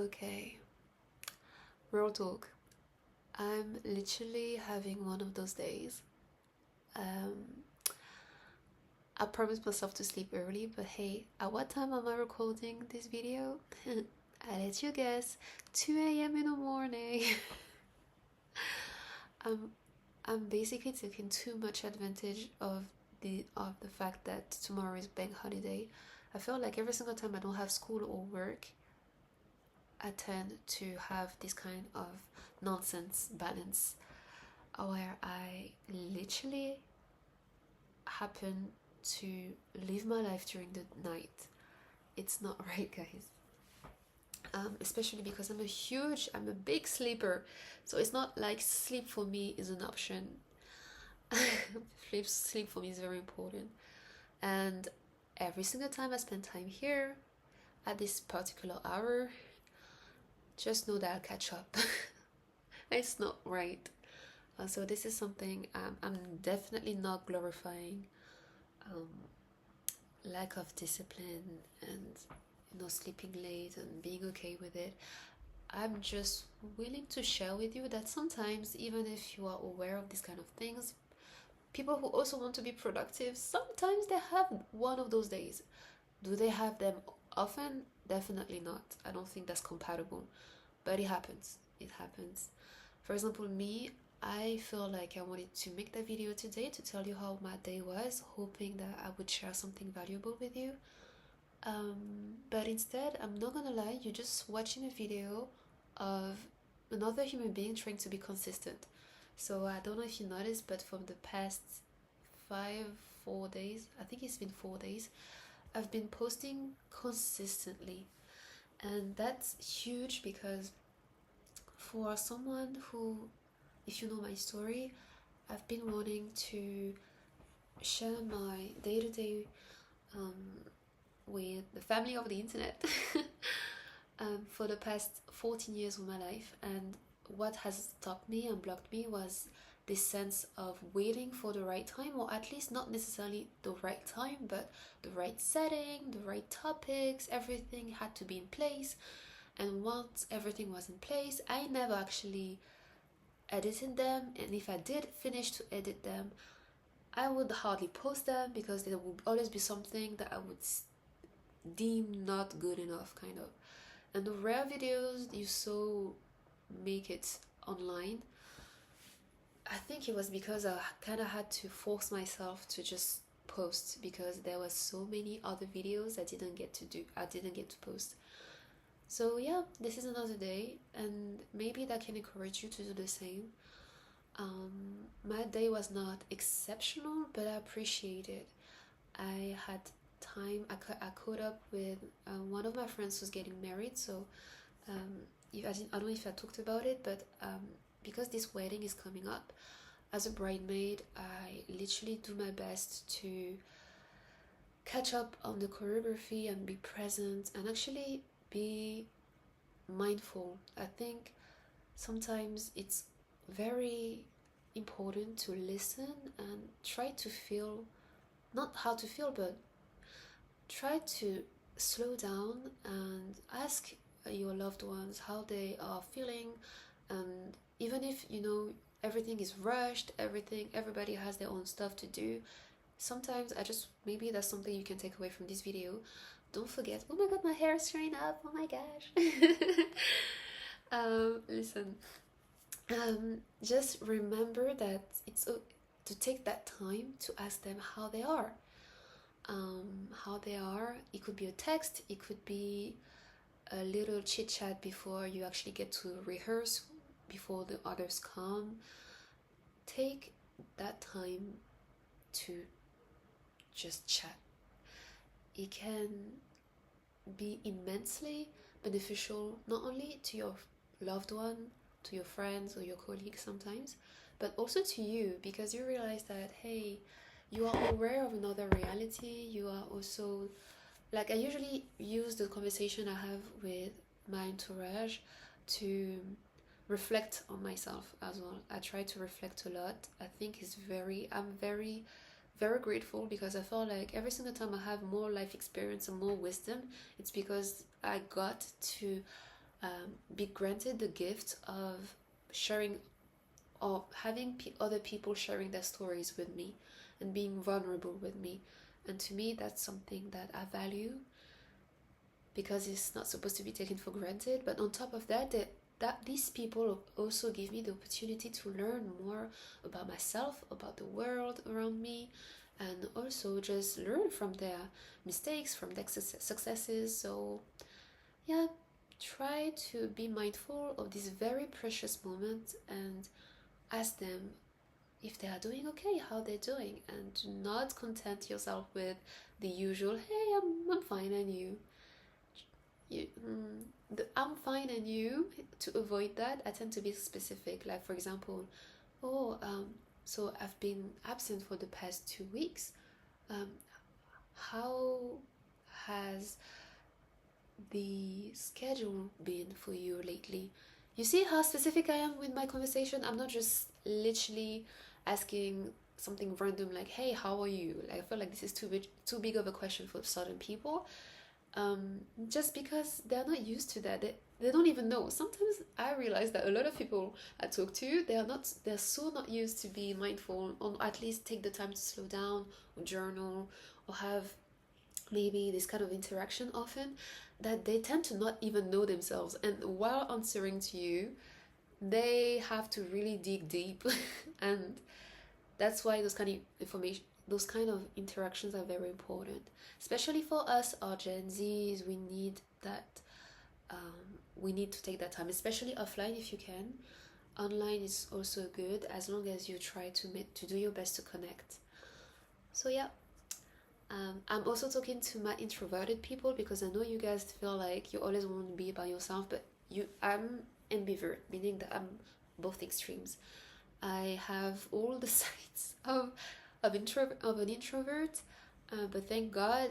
Okay, real talk. I'm literally having one of those days. Um, I promised myself to sleep early, but hey, at what time am I recording this video? I let you guess, 2 a.m. in the morning. I'm I'm basically taking too much advantage of the fact that tomorrow is bank holiday. I feel like every single time I don't have school or work, I tend to have this kind of nonsense balance where I literally happen to live my life during the night. It's not right, guys. Especially because I'm a big sleeper. So it's not like sleep for me is an option. Sleep for me is very important. And every single time I spend time here at this particular hour, just know that I'll catch up. It's not right. So this is something I'm definitely not glorifying um, lack of discipline and sleeping late and being okay with it. I'm just willing to share with you that sometimes, even if you are aware of these kind of things, people who also want to be productive, sometimes they have one of those days. Do they have them often? Definitely not. I don't think that's compatible, but it happens. It happens. For example, me, I feel like I wanted to make that video today to tell you how my day was, hoping that I would share something valuable with you. But instead, I'm not gonna lie, you're just watching a video of another human being trying to be consistent. So I don't know if you noticed, but from the past 4 days, I think it's been 4 days, I've been posting consistently. And that's huge because for someone who, if you know my story, I've been wanting to share my day-to-day um, with the family of the internet for the past 14 years of my life. And what has stopped me and blocked me was this sense of waiting for the right time, or at least not necessarily the right time, but the right setting, the right topics. Everything had to be in place. And once everything was in place, I never actually edited them. And if I did finish to edit them, I would hardly post them because there would always be something that I would deem not good enough, kind of. And the rare videos you saw make it online, I think it was because I kind of had to force myself to just post because there were so many other videos I didn't get to post. So yeah, this is another day, and maybe that can encourage you to do the same. My day was not exceptional, but I appreciate it. I had time. I caught up with one of my friends who's getting married. So I don't know if I talked about it, but because this wedding is coming up, as a bridesmaid, I literally do my best to catch up on the choreography and be present and actually be mindful. I think sometimes it's very important to listen and try to feel, not how to feel, but try to slow down and ask your loved ones how they are feeling. And even if everything is rushed, everybody has their own stuff to do, sometimes maybe that's something you can take away from this video. Don't forget, oh my god, my hair is showing up, oh my gosh. Listen, just remember that it's to take that time to ask them how they are. It could be a text, it could be a little chit chat before you actually get to rehearse, before the others come. Take that time to just chat. It can be immensely beneficial, not only to your loved one, to your friends or your colleagues sometimes, but also to you, because you realize that, hey, you are aware of another reality. You are also, like, I usually use the conversation I have with my entourage to reflect on myself as well. I try to reflect a lot. I'm very, very grateful because I feel like every single time I have more life experience and more wisdom, it's because I got to be granted the gift of sharing or having other people sharing their stories with me and being vulnerable with me. And to me, that's something that I value, because it's not supposed to be taken for granted. But on top of that, these people also give me the opportunity to learn more about myself, about the world around me, and also just learn from their mistakes, from their successes. So yeah, try to be mindful of this very precious moment and ask them if they are doing okay, how they're doing, and do not content yourself with the usual, hey, I'm fine, and I'm fine and you. To avoid that, I tend to be specific. Like, for example, oh, so I've been absent for the past 2 weeks. Um, how has the schedule been for you lately? You see how specific I am with my conversation? I'm not just literally asking something random like, hey, how are you? Like, I feel like this is too big of a question for certain people. Just because they're not used to that. They don't even know. Sometimes I realize that a lot of people I talk to, they're so not used to be mindful, or at least take the time to slow down, or journal, or have maybe this kind of interaction often, that they tend to not even know themselves. And while answering to you, they have to really dig deep. And that's why those kind of interactions are very important, especially for us, our Gen Zs. We need that. We need to take that time, especially offline if you can. Online is also good, as long as you try to do your best to connect. So yeah, I'm also talking to my introverted people, because I know you guys feel like you always want to be by yourself, but I'm ambivert, meaning that I'm both extremes. I have all the sides of an introvert, but thank God,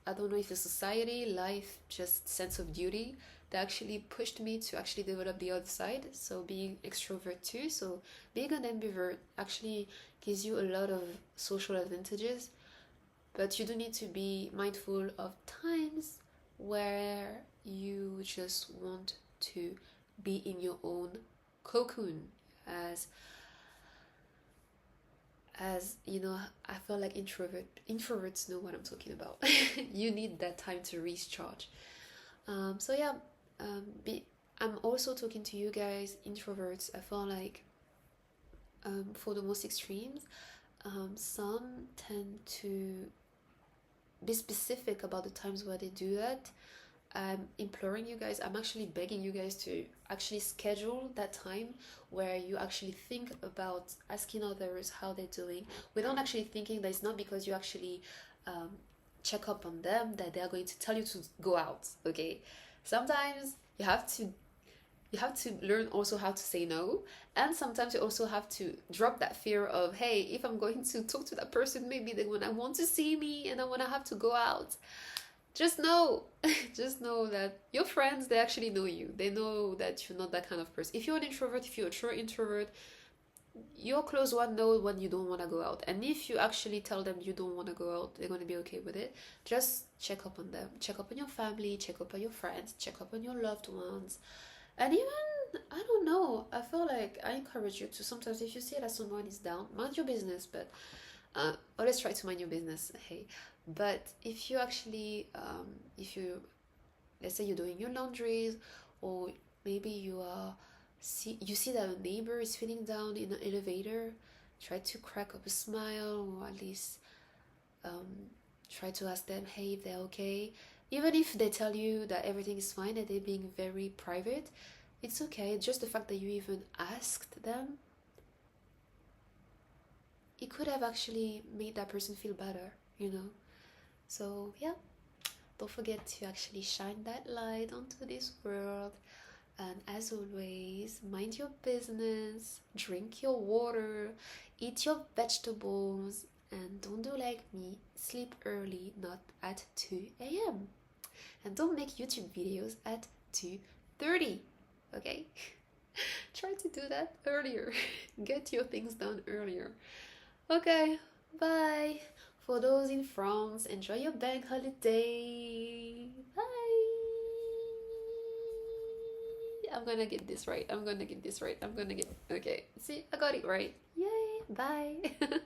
I don't know if it's society, life, just sense of duty, that actually pushed me to actually develop the other side. So being extrovert too. So being an ambivert actually gives you a lot of social advantages, but you do need to be mindful of times where you just want to be in your own cocoon. As you know, I feel like introverts know what I'm talking about. You need that time to recharge. So yeah, I'm also talking to you guys, introverts. I feel like, for the most extremes, some tend to be specific about the times where they do that. I'm imploring you guys, I'm actually begging you guys to actually schedule that time where you actually think about asking others how they're doing, without actually thinking that it's not because you actually check up on them that they are going to tell you to go out. Okay, sometimes you have to learn also how to say no, and sometimes you also have to drop that fear of, hey, if I'm going to talk to that person, maybe they're gonna want to see me and I wanna have to go out. Just know just know that your friends, they actually know you. They know that you're not that kind of person. If you're an introvert, if you're a true introvert, your close one know when you don't want to go out. And if you actually tell them you don't want to go out, they're going to be okay with it. Just check up on them, check up on your family, check up on your friends, check up on your loved ones. And even, I don't know, I feel like I encourage you to, sometimes if you see that someone is down, mind your business, but always try to mind your business, hey. But if you actually, let's say you're doing your laundries, or maybe you see that a neighbor is feeling down in an elevator, try to crack up a smile, or at least try to ask them, hey, if they're okay. Even if they tell you that everything is fine and they're being very private, it's okay. Just the fact that you even asked them, it could have actually made that person feel better, you know? So yeah, don't forget to actually shine that light onto this world. And as always, mind your business, drink your water, eat your vegetables, and don't do like me, sleep early, not at 2 a.m. And don't make YouTube videos at 2:30, okay? Try to do that earlier. Get your things done earlier. Okay, bye. For those in France, enjoy your bank holiday. Bye. I'm gonna get this right. I'm gonna get this right. I'm gonna get, okay. See, I got it right. Yay, bye.